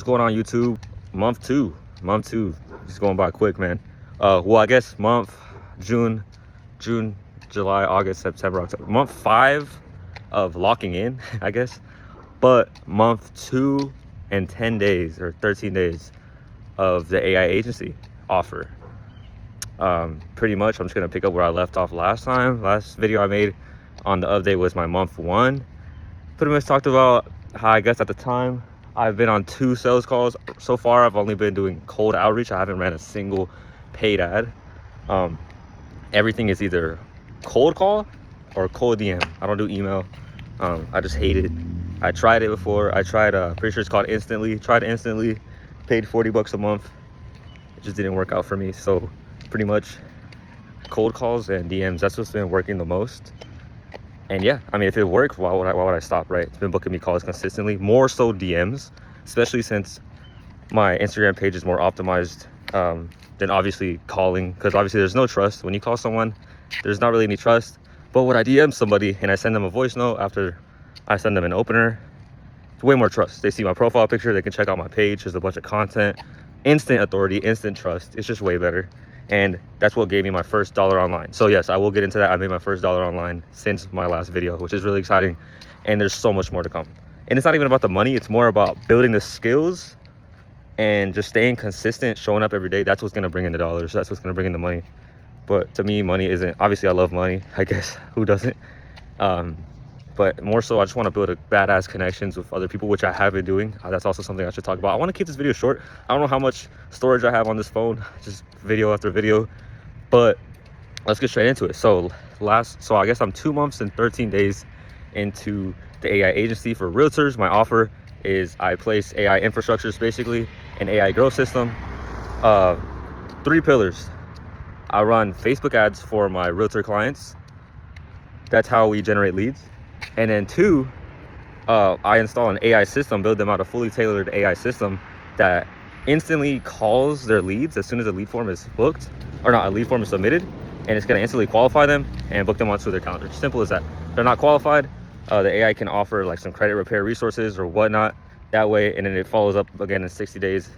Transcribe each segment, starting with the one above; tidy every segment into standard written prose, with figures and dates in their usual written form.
What's going on YouTube? Month two, just going by quick, man. Well, I guess month June, July, August, September, October. Month 5 of locking in, I guess. But month 2 and 10 days or 13 days of the AI agency offer. Pretty much, I'm just gonna pick up where I left off last time. Last video I made on the update was my month 1. Pretty much talked about how I guess at the time I've been on 2 sales calls so far. I've only been doing cold outreach. I haven't ran a single paid ad. Everything is either cold call or cold DM. I don't do email. I just hate it. I tried it before. I tried, pretty sure it's called Instantly. Tried Instantly, paid 40 bucks a month. It just didn't work out for me. So pretty much cold calls and DMs, that's what's been working the most. And yeah, I mean, if it worked, why would I stop, right? It's been booking me calls consistently, more so DMs, especially since my Instagram page is more optimized than obviously calling, because obviously there's no trust. When you call someone, there's not really any trust. But when I DM somebody and I send them a voice note after I send them an opener, it's way more trust. They see my profile picture, they can check out my page, there's a bunch of content, instant authority, instant trust. It's just way better. And that's what gave me my first dollar online. So yes, I will get into that. I made my first dollar online since my last video, which is really exciting. And there's so much more to come. And it's not even about the money. It's more about building the skills and just staying consistent, showing up every day. That's what's gonna bring in the dollars. That's what's gonna bring in the money. But to me, money isn't, obviously I love money, I guess, who doesn't? But more so, I just want to build a badass connections with other people, which I have been doing. That's also something I should talk about. I want to keep this video short. I don't know how much storage I have on this phone, just video after video, but let's get straight into it. So I guess I'm 2 months and 13 days into the AI agency for realtors. My offer is I place AI infrastructures, basically an AI growth system. 3 pillars. I run Facebook ads for my realtor clients. That's how we generate leads. And then 2, I install an AI system, build them out a fully tailored AI system that instantly calls their leads as soon as a lead form is booked, or not, a lead form is submitted, and it's gonna instantly qualify them and book them onto their calendar. Simple as that. If they're not qualified, the AI can offer like some credit repair resources or whatnot that way, and then it follows up again in 60 days,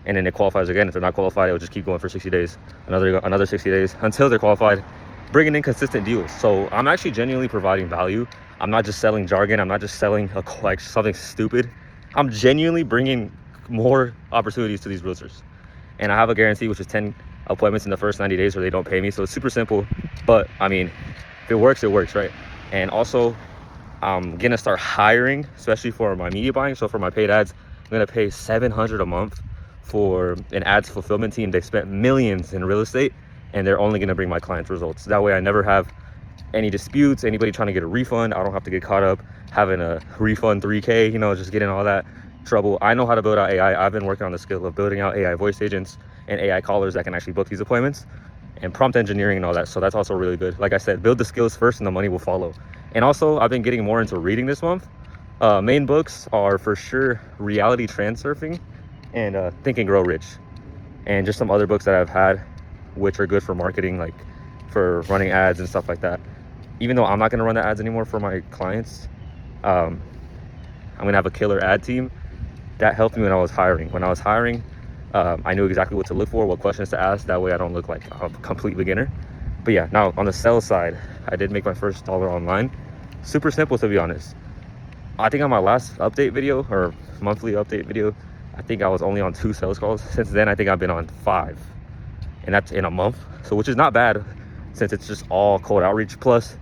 and then it qualifies again. If they're not qualified, it will just keep going for 60 days, another 60 days until they're qualified, bringing in consistent deals. So I'm actually genuinely providing value. I'm not just selling jargon. I'm not just selling like something stupid. I'm genuinely bringing more opportunities to these realtors. And I have a guarantee, which is 10 appointments in the first 90 days where they don't pay me. So it's super simple. But I mean, if it works, right? And also, I'm going to start hiring, especially for my media buying. So for my paid ads, I'm going to pay $700 a month for an ads fulfillment team. They spent millions in real estate, and they're only going to bring my clients results. That way I never have any disputes, anybody trying to get a refund. I don't have to get caught up having a refund 3K, just getting all that trouble. I know how to build out AI. I've been working on the skill of building out AI voice agents and AI callers that can actually book these appointments, and prompt engineering and all that. So that's also really good. Like I said, build the skills first and the money will follow. And also, I've been getting more into reading this month. Main books are for sure Reality Transurfing and Think and Grow Rich, and just some other books that I've had which are good for marketing, like for running ads and stuff like that. Even though I'm not going to run the ads anymore for my clients, I'm going to have a killer ad team. That helped me when I was hiring. When I was hiring, I knew exactly what to look for, what questions to ask. That way I don't look like a complete beginner. But yeah, now on the sales side, I did make my first dollar online. Super simple, to be honest. I think on my last update video or monthly update video, I think I was only on 2 sales calls. Since then, I think I've been on 5, and that's in a month. So which is not bad, since it's just all cold outreach. Plus,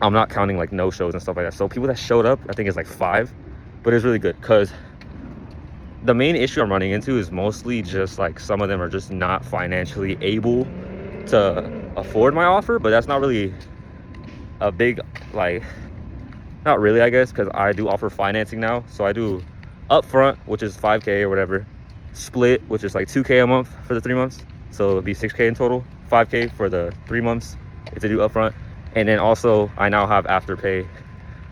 I'm not counting like no shows and stuff like that. So people that showed up, I think it's like 5, but it's really good, because the main issue I'm running into is mostly just like some of them are just not financially able to afford my offer. But that's not really a big, like, not really, I guess, because I do offer financing now. So I do upfront, which is 5K or whatever, split, which is like 2K a month for the 3 months. So it'd be 6K in total, 5K for the 3 months if they do upfront. And then also I now have Afterpay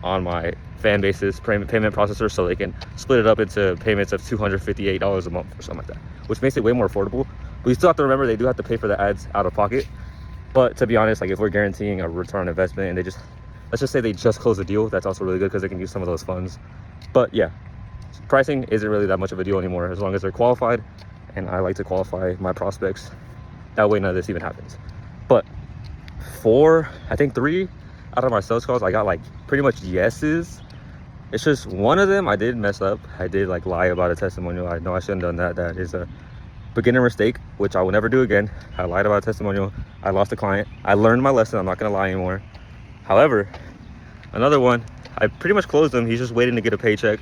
on my fan basis payment processor, so they can split it up into payments of $258 a month or something like that, which makes it way more affordable. But you still have to remember, they do have to pay for the ads out of pocket. But to be honest, like if we're guaranteeing a return on investment and let's just say they just close a deal, that's also really good, because they can use some of those funds. But yeah, pricing isn't really that much of a deal anymore as long as they're qualified, and I like to qualify my prospects. That way none of this even happens. But I think 3 out of my sales calls, I got like pretty much yeses. It's just one of them I did mess up. I did like lie about a testimonial. I know I shouldn't have done that. That is a beginner mistake, which I will never do again. I lied about a testimonial. I lost a client. I learned my lesson. I'm not gonna lie anymore. However, another one, I pretty much closed him. He's just waiting to get a paycheck,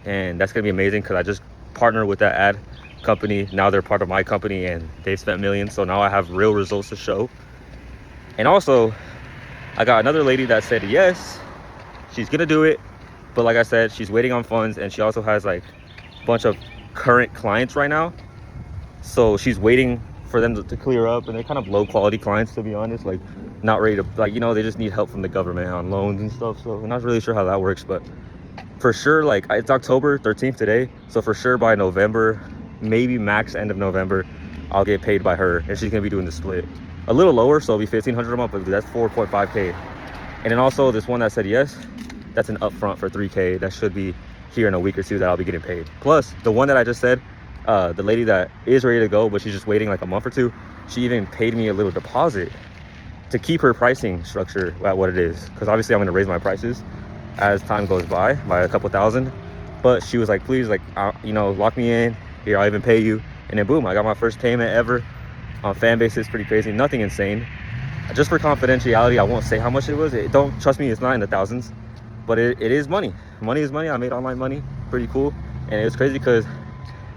and that's gonna be amazing because I just partnered with that ad company. Now they're part of my company and they've spent millions, so now I have real results to show. And also, I got another lady that said yes, she's gonna do it, but like I said, she's waiting on funds, and she also has like a bunch of current clients right now, so she's waiting for them to clear up, and they're kind of low quality clients, to be honest, like not ready to, like, you know, they just need help from the government on loans and stuff. So I'm not really sure how that works, but for sure, like, it's October 13th today, so for sure by November, maybe max end of November, I'll get paid by her, and she's gonna be doing the split a little lower, so it'll be $1,500 a month, but that's 4.5K. And then also this one that said yes, that's an upfront for 3K. That should be here in a week or two that I'll be getting paid. Plus the one that I just said, the lady that is ready to go, but she's just waiting like a month or two, she even paid me a little deposit to keep her pricing structure at what it is, because obviously I'm going to raise my prices as time goes by a couple thousand. But she was like, please, like, you know, lock me in here, I'll even pay you. And then boom, I got my first payment ever on Fanbase. It's pretty crazy, nothing insane. Just for confidentiality, I won't say how much it was. Don't trust me, it's not in the thousands, but it is money. Money is money. I made online money, pretty cool. And it was crazy because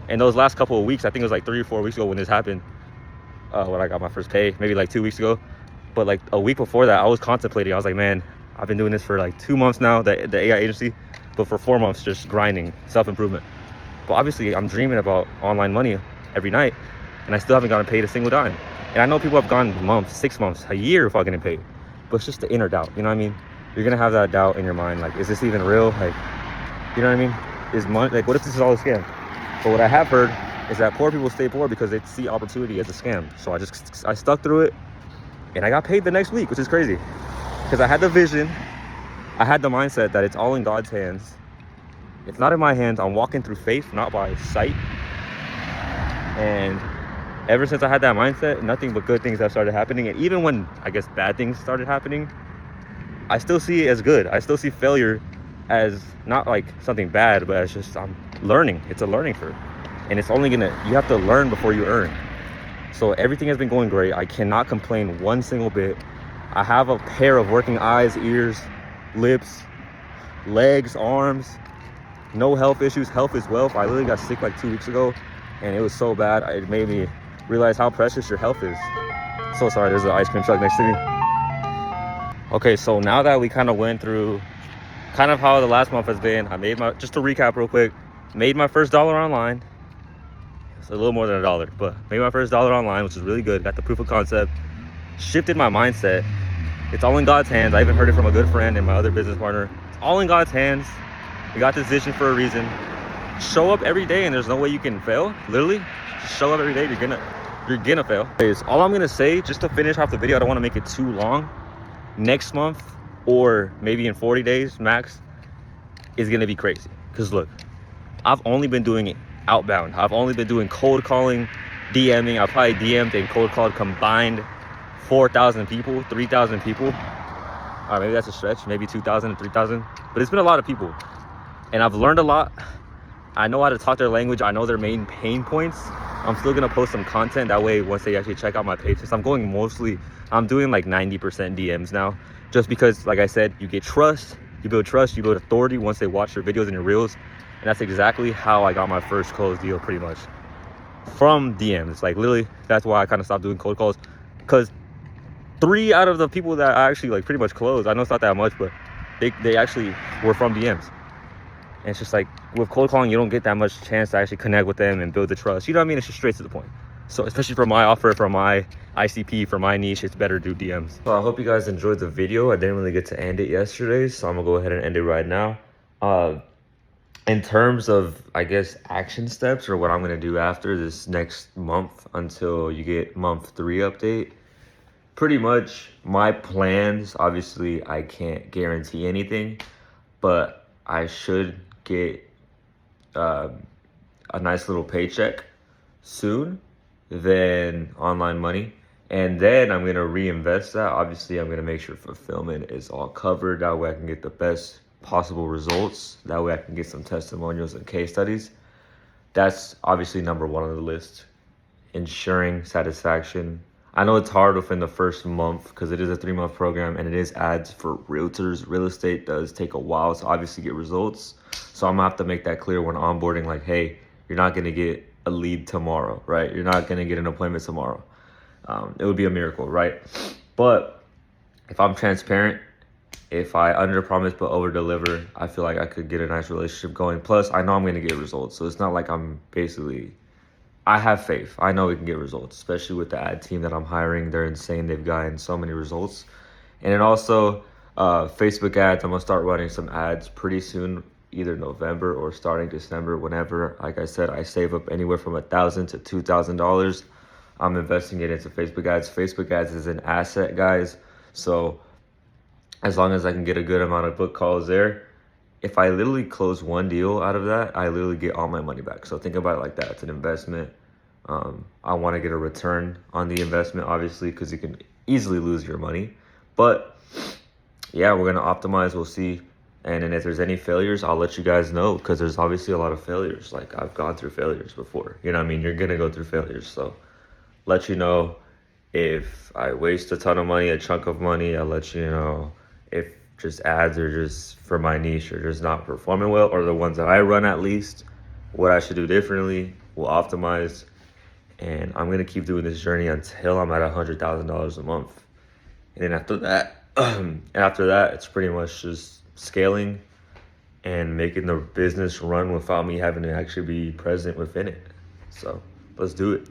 in those last couple of weeks, I think it was like 3 or 4 weeks ago when this happened, when I got my first pay, maybe like 2 weeks ago. But like a week before that, I was contemplating. I was like, man, I've been doing this for like 2 months now, the AI agency, but for 4 months just grinding, self-improvement. But obviously I'm dreaming about online money every night, and I still haven't gotten paid a single dime. And I know people have gone months, 6 months, a year without getting paid, but it's just the inner doubt, you know what I mean? You're gonna have that doubt in your mind, like, is this even real? Like, you know what I mean? Is money, like, what if this is all a scam? But what I have heard is that poor people stay poor because they see opportunity as a scam. So I stuck through it, and I got paid the next week, which is crazy, because I had the vision, I had the mindset that it's all in God's hands. It's not in my hands. I'm walking through faith, not by sight. And ever since I had that mindset, nothing but good things have started happening. And even when, I guess, bad things started happening, I still see it as good. I still see failure as not like something bad, but as just, I'm learning. It's a learning curve, and it's only gonna, you have to learn before you earn. So everything has been going great. I cannot complain one single bit. I have a pair of working eyes, ears, lips, legs, arms, no health issues. Health is wealth. I literally got sick like 2 weeks ago, and it was so bad, it made me realize how precious your health is. So sorry, there's an ice cream truck next to me. Okay, so now that we kind of went through kind of how the last month has been, I made just to recap real quick, made my first $1 online. It's a little more than $1, but made my first $1 online, which is really good. Got the proof of concept, shifted my mindset. It's all in God's hands. I even heard it from a good friend and my other business partner. It's all in God's hands. We got this vision for a reason. Show up every day, and there's no way you can fail. Literally, just show up every day. You're gonna fail. Is all I'm gonna say, just to finish off the video. I don't want to make it too long. Next month, or maybe in 40 days max, is gonna be crazy. Because look, I've only been doing it outbound. I've only been doing cold calling, DMing. I probably DM'd and cold called combined 4,000 people, 3,000 people. Maybe that's a stretch, maybe 2,000 3,000, but it's been a lot of people, and I've learned a lot. I know how to talk their language. I know their main pain points. I'm still gonna post some content that way once they actually check out my page. I'm doing like 90% DMs now, just because, like I said, you get trust, you build trust, you build authority once they watch your videos and your reels. And that's exactly how I got my first closed deal, pretty much, from DMs. Like, literally, that's why I kind of stopped doing cold calls, because 3 out of the people that I actually like pretty much closed, I know it's not that much, but they actually were from DMs. And it's just like, with cold calling, you don't get that much chance to actually connect with them and build the trust. You know what I mean? It's just straight to the point. So especially for my offer, for my ICP, for my niche, it's better to do DMs. So I hope you guys enjoyed the video. I didn't really get to end it yesterday, so I'm gonna go ahead and end it right now. In terms of, I guess, action steps, or what I'm gonna do after this next month until you get month 3 update, pretty much my plans, obviously I can't guarantee anything, but I should get uh, a nice little paycheck soon, then online money. And then I'm going to reinvest that. Obviously, I'm going to make sure fulfillment is all covered. That way I can get the best possible results. That way I can get some testimonials and case studies. That's obviously number one on the list. Ensuring satisfaction. I know it's hard within the first month because it is a 3-month program and it is ads for realtors. Real estate does take a while to obviously get results. So I'm gonna have to make that clear when onboarding, like, hey, you're not gonna get a lead tomorrow, right? You're not gonna get an appointment tomorrow. It would be a miracle, right? But if I'm transparent, if I under promise but over deliver, I feel like I could get a nice relationship going. Plus, I know I'm gonna get results. So it's not like I'm basically, I have faith. I know we can get results, especially with the ad team that I'm hiring. They're insane. They've gotten so many results. And then also Facebook ads. I'm gonna start running some ads pretty soon, either November or starting December, whenever. Like I said, I save up anywhere from $1,000 to $2,000. I'm investing it into Facebook ads. Facebook ads is an asset, guys. So as long as I can get a good amount of book calls there, if I literally close one deal out of that, I literally get all my money back. So think about it like that. It's an investment. I want to get a return on the investment, obviously, because you can easily lose your money. But yeah, we're going to optimize. We'll see. And then if there's any failures, I'll let you guys know, because there's obviously a lot of failures. Like, I've gone through failures before. You know what I mean? You're going to go through failures. So let you know if I waste a ton of money, a chunk of money. I'll let you know if just ads are just for my niche or just not performing well, or the ones that I run at least, what I should do differently. We'll optimize. And I'm going to keep doing this journey until I'm at $100,000 a month. And then after that, it's pretty much just scaling and making the business run without me having to actually be present within it. So let's do it.